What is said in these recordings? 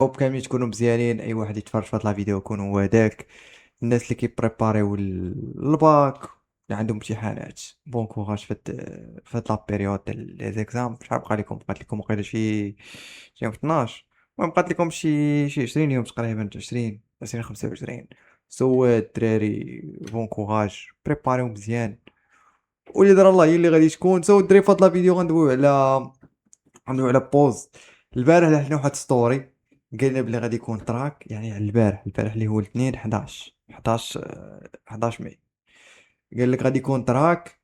هوب كاملين تكونوا مزيانين، اي واحد يتفرج في هاد لا فيديو يكون هو داك الناس اللي كيبريباريو الباك، اللي عندهم امتحانات. بون كوراج في هاد لا بيريود ديال لي زيكزام. شحال بقات لكم واقيلا شي يوم 12. المهم بقات لكم شي 20 يوم تقريبا، 20 25. الدراري بون كوراج، بريباريو مزيان، واللي دار الله هي اللي غادي تكون. الدراري في هاد لا فيديو غندويو على بوز. البارح لحنا واحد ستوري، قلنا بلي غادي يكون تراك، يعني على البارح اللي هو الاثنين 11 ماي. قال لك غادي يكون تراك،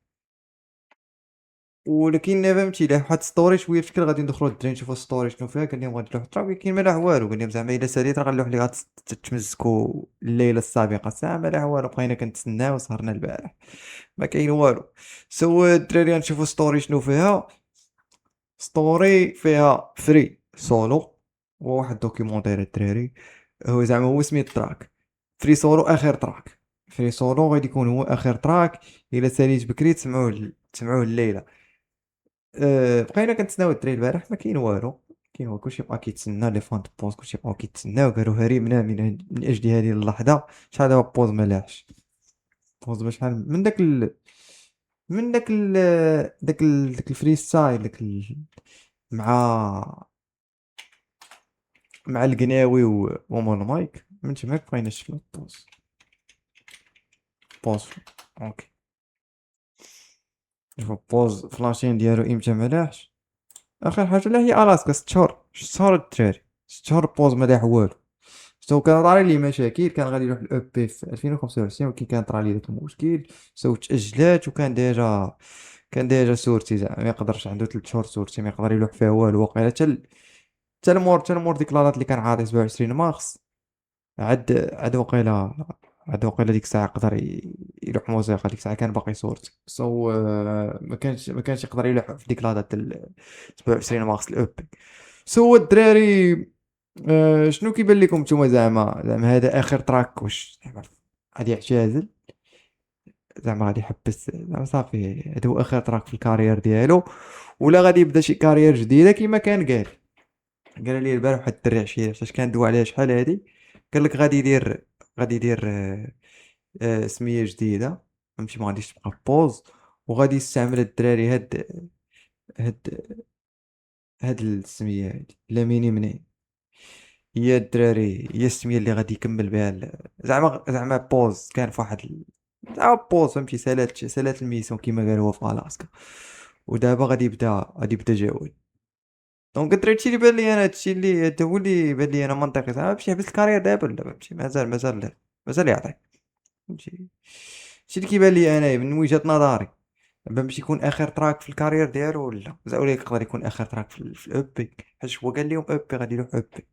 ولكن فهمتي له واحد ستوري شويه بشكل. غادي ندخلوا الدراري نشوفوا ستوري شنو فيها. قال لهم غادي نروح تراك، ولكن ما لا والو. قال لهم زعما الا ساليت راه غنلوح لي غتتمزكوا الليله السابقه ساعه. ما لا والو، بقينا كنتسناو سهرنا البارح، ما كاين والو. الدراري غنشوفوا ستوري شنو فيها. ستوري فيها فري سولو، وواحد دوكيومونتير الدراري. هو زعما هو سميت تراك فري سولو، اخر تراك. فري سولو غادي يكون هو اخر تراك. الا ساليت بكري تسمعوه الليله. بقينا كنتسناو الدراري البارح، ما كاين والو. كاين هو كلشي بقى كيتسنى لي فان دو بوز، كلشي بقاو كيتسناو. قالوا هربنا من اجل هذه اللحظه. شحال دابا بوز ما لاحش. بوز بشحال داك الفري ستايل، مع القناوي ومون مايك. من تماك بقينا شفنا بوز. اوكي، شوف بوز فلاشين ديالو امتى ملاحش. اخر حاجه لا هي الاسكا 6 شهور، 6 شهور الدراري، 6 شهور بوز ما لاح والو. كان طاري لي مشاكل، كان غادي يروح الاو بي في 2025، ولكن كان طرا لي داك المشكل. تاجلات، وكان ديجا سورتي زعما ما يقدرش، عنده 3 شهور سورتي ما يقدر يلوح فيها والو. واقيلا حتى المور ديك لادات اللي كان عاطي 27 مارس. عاد وقيلا، ديك الساعة يقدر يلوح موسيقى. ديك الساعة كان باقي صورت ما كانش يقدر يلوح في ديك لا دات 27 مارس الاوبي. الدراري، شنو كيبان لكم نتوما؟ زعما هذا اخر تراك؟ واش زعما غادي يعتزل؟ زعما غادي يحبس؟ زعما صافي هذا هو اخر تراك في الكارير ديالو، ولا غادي يبدا شي كارير جديده كيما كان قال لي البارح واحد الدري عشيه فاش كندوي عليها شحال هادي. قال لك غادي يدير سمية جديدة. فهمتي، ما غاديش تبقى بوز، وغادي يستعمل الدراري هاد هاد السمية هادي لاميني منين. هي الدراري هي السمية اللي غادي يكمل بها زعما بوز كان في واحد زعما بوز. فهمتي، سالات الميسيون كيما قال هو في الاسكا. ودابا غادي يبدا جوي. دونك الدراري هادشي اللي بان لي انا، هادشي اللي هذا هو اللي بان لي انا منطقي. زعما باش يحبس الكارير دابا لا؟ فهمتي، مازال يعطي. فهمتي، هادشي اللي كيبان لي انا من وجهة نظري. باش يكون اخر تراك في الكارير ديالو، ولا يقدر يكون اخر تراك في الاوبي. حيت هو قال لهم اوبي غادي يروح اوبي،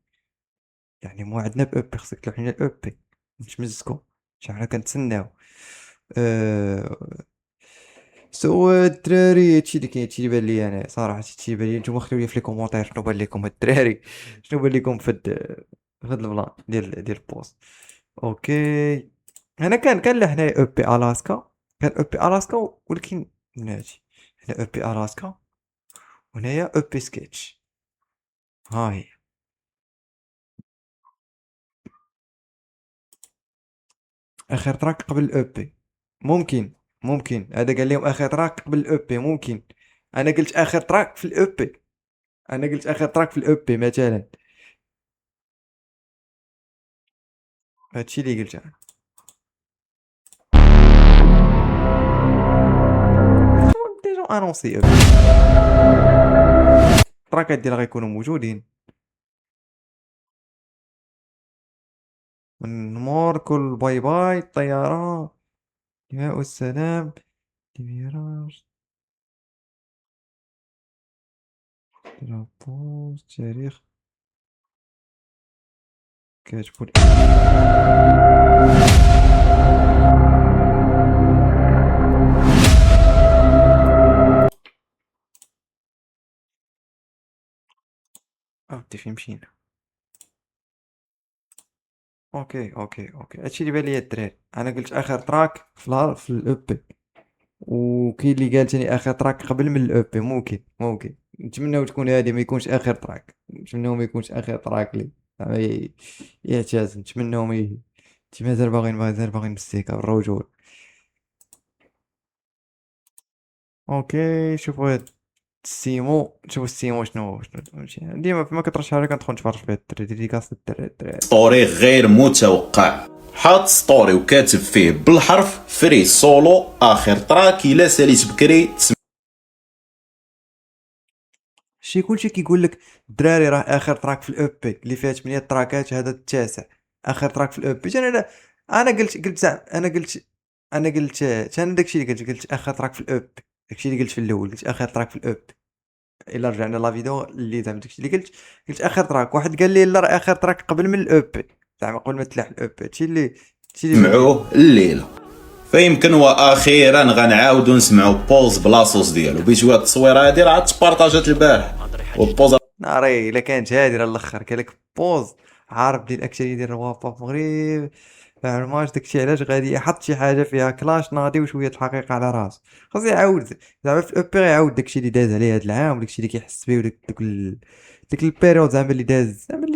يعني موعدنا باوبي، خصك تروح لنا الاوبي نتمزكو. شحال كنتسناو. أه... الدراري هادشي اللي كاين، هادشي اللي بان لي انا صراحه. هادشي اللي بان لي. نتوما خليو لي في لي كومونتير شنو بان لكم الدراري، شنو بان لكم في هاد البلان ديال البوست. اوكي، انا كان لحنا او بي الاسكا. كان او بي الاسكا، ولكن ناتي هنا او بي الاسكا، وهنايا او بي سكيتش. ها هي اخر تراك قبل الاو بي. ممكن هذا قال لهم اخر تراك قبل الاو بي ممكن. انا قلت اخر تراك في الاو بي. مثلا. هادشي اللي قلت انا. ديجا انونسي او بي. التراكات ديالها غيكونوا موجودين من مور كل باي باي الطيارة، دماء السلام، دميراج، درابوز، تاريخ، كاتبوا ودي فين مشينا. اوكي هادشي اللي بان ليا الدراري. انا قلت اخر تراك في الاوبي، وكاين اللي قال تاني اخر تراك قبل من الاوبي. ممكن نتمنىو تكون هادي ما يكونش اخر تراك. نتمنىو ما يكونش اخر تراك لي. زعما يعتزل، نتمناهم تي مازال باغيين بالسيكا بالرجول. اوكي، شوفوا هاد السيمو شنو فهمتي، ديما فيما كترشح عليه كندخل نتفرج فيه الدراري، ديديكاس الدراري. ستوري غير متوقع، حاط ستوري وكاتب فيه بالحرف فري سولو اخر تراك الا ساليت بكري شي كلشي كيقول لك الدراري راه اخر تراك في الاو بي اللي فيها 8 تراكات، هذا التاسع اخر تراك في الاو بي. انا قلت زعما انا قلت انا داكشي اللي قلت اخر تراك في الاو بي، داكشي اللي قلت في الاول، قلت اخر تراك في الاو بي. الا رجعنا لا فيديو اللي زعما داكشي اللي قلت اخر تراك. واحد قال لي لا راه اخر تراك قبل من الاو بي، زعما قبل ما تلاح الاو بي. هادشي اللي بغيت نقول. تسمعوه الليله. فيمكن واخيرا غنعاودو نسمعو بوز بلاصوص ديالو بجواد التصويره هادي راه عاد تبارطاجات البارح والبوز ناري الا كانت هادي راه الاخر كالك بوز. عارف بلي الاكشن ديال الوابا في المغرب فعرفاش داكشي علاش غادي يحط شي حاجه فيها كلاش ناضي وشويه الحقيقه على راسو. خاص يعاود زعما في الاوبي يعاود داكشي اللي داز عليه هاد العام، وداكشي اللي كيحس بيه، ديك البيريود زعما اللي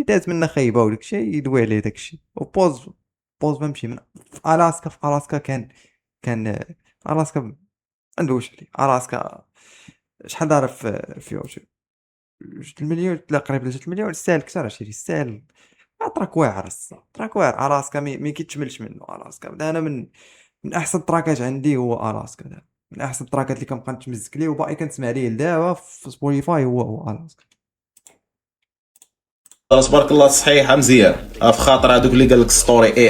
داز منه خايبه، وداكشي يدوي عليه داكشي. وبوز ما مشي من في الاسكا. كان الاسكا ما ندويش عليه. الاسكا شحال دار في يوتيوب؟ 6 مليون، لا قريب ل 6 مليون. يستاهل كثر هادشي، يستاهل. تراك واعر الصا، تراك واعر. الاسكا مي كيتشملش منه. الاسكا انا من احسن التراكات عندي هو الاسكا دابا. من احسن التراكات اللي كنبقى نتمزك ليه وباقي كنسمع ليه لدابا في سبوتيفاي هو الاسكا. تبارك الله صحيحه مزيان. في خاطر هذوك اللي قال لك ستوري اي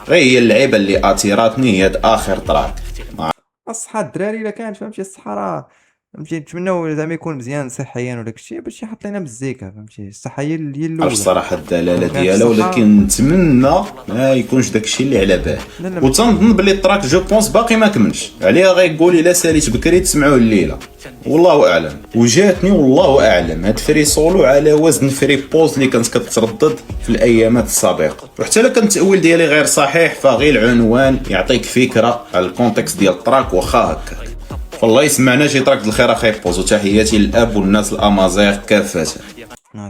غير هي اللعيبه اللي اتيراتني هي اخر تراك. الصحة الدراري الا كان فهمتي، الصحة راه فهمتي نتمناو زعما يكون مزيان صحيا وداك الشيء باش يحط لنا مزيكا. فهمتي الصحة هي عرفت الاولى. صراحه الدلاله ما كانش ديالها، الصحة. ولكن نتمنى ما يكونش داكشي اللي على بال. لا لا وتنظن بلي التراك جو بونس باقي ما كملش عليها، غيقول الا ساليت بكري تسمعوه الليله. والله اعلم. وجاتني والله اعلم هاد فري سولو على وزن فري بوز اللي كانت كتردد في الايامات السابقه. وحتى لو كان التاويل ديالي غير صحيح فغير العنوان يعطيك فكره على الكونتكست ديال التراك واخا هكا. والله يسمعنا شي تراك الخير اخي بوز، وتحياتي للاب والناس الامازيغ كافه.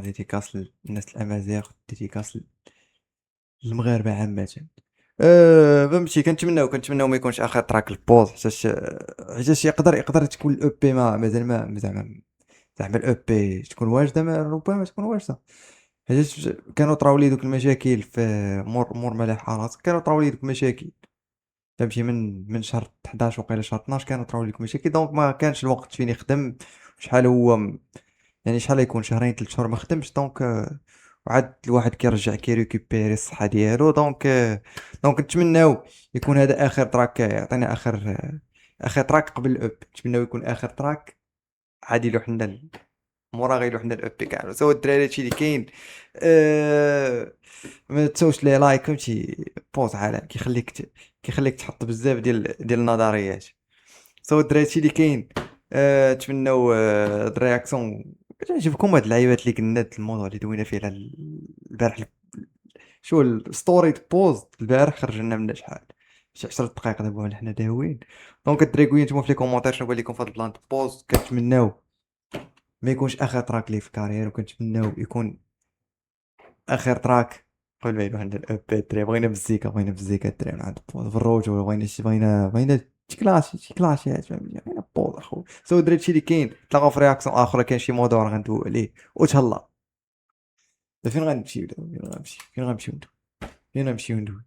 ديديكاس للناس الامازيغ، ديديكاس للمغاربة عامة. فهمتي كنتمناو ما يكونش اخر تراك البوز، حيتاش يقدر تكون الاو بي ما مازال ما زعما الاو بي تكون واجده، ربما تكون واجده. حيتاش كانوا طراو لي دوك المشاكل في مور ملاح حارات، كانوا طراو لي دوك المشاكل. فهمتي من شهر 11 وقيله شهر 12 كانوا طراو لي دوك المشاكل، دونك ما كانش الوقت فين يخدم. شحال هو يعني شحال يكون شهرين 3 شهور ما خدمش، دونك وعاد الواحد كيرجع كيريكوبيري الصحة ديالو. دونك نتمناو يكون هذا اخر تراك، يعطينا اخر تراك قبل الاب. نتمناو يكون اخر تراك عادي يلوح لنا مورا غيلوح لنا الاب كاع. سوا الدراري هادشي اللي كاين. ما تسوش لي لايك. فهمتي بوز عالم كيخليك تحط بزاف ديال النظريات. سوا الدراري هادشي اللي كاين. نتمناو الرياكسيون تعجبكم هاد اللعيبات اللي قلنا، هاد الموضوع اللي دوينا فيه على البارح. شو الستوري بوز البارح خرج لنا منها شي 10 دقائق دابا ولا حنا داويين. دونك الدراري قولوا نتوما في لي كومونتير شنو بان لكم في هاد البلان بوز. كنتمناو ما يكونش اخر تراك ليه في كارير، وكنتمناو يكون اخر تراك قبل ما يروح عند الاب. الدراري بغينا مزيكا الدراري من عند بوز بالروج، بغينا شي كلاشيات فهمتي. بغينا بوز اخو. سو الدراري هادشي اللي كاين. تلاقاو في رياكسيون اخرى، كاين شي موضوع راه غندويو عليه وتهلا. فين غنمشيو دابا؟ فين غنمشيو ندوي؟